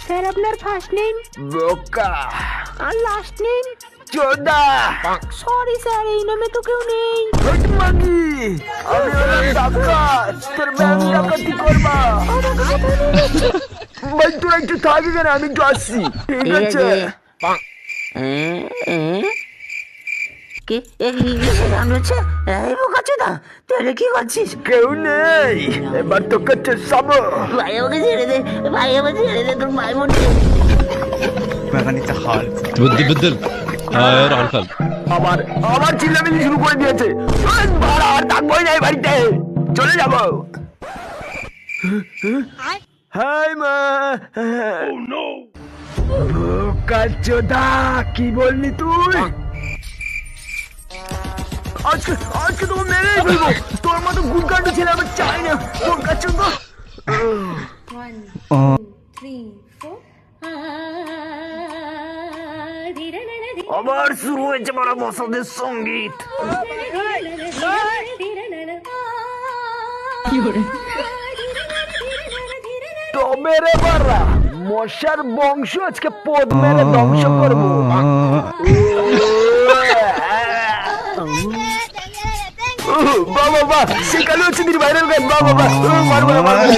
Sir আপনার first name? বোকা। আর last name? চোদা। সরি স্যার, এই নামে তো কেউ নেই। মাগি, আমি হলাম ডাকাত, তোর ব্যাংক ডাকাতি করবা। ভাই তোরা একটু থাকি কেন, আমি একটু আসছি। ঠিক আছে। কি করছিস? কেউ নেই, এবার তোকে চেষ্টাবো। ভাই আমাকে ছেড়ে দে, ভাই আমাকে ছেড়ে দে, তোর ভাই মরছে। بدل بدل هاي روح الخلف আবার আবার চিল্লামিল্লি শুরু করে দিয়েছে। ভাড়া আর থাকবোই না এই বাড়িতে, চলে যাবো। হাই মা। বোকা চোদা, কি বললি তুই? আজকে আজকে তোকে মেরেই ফেলবো। তোর মতো গুলকান্ড ছেলে আমি চাই না। বোকা চোদা। 1 2 3 4 আবার শুরু হয়েছে বড় বসদের সঙ্গীত। তবে রে বাড়া, মশার বংশ আজকে পদ মেরে ধ্বংস করবো। বাবা, সেখানে হচ্ছে ভাইরাল গান। বাবা, মারবো না, মারবো না।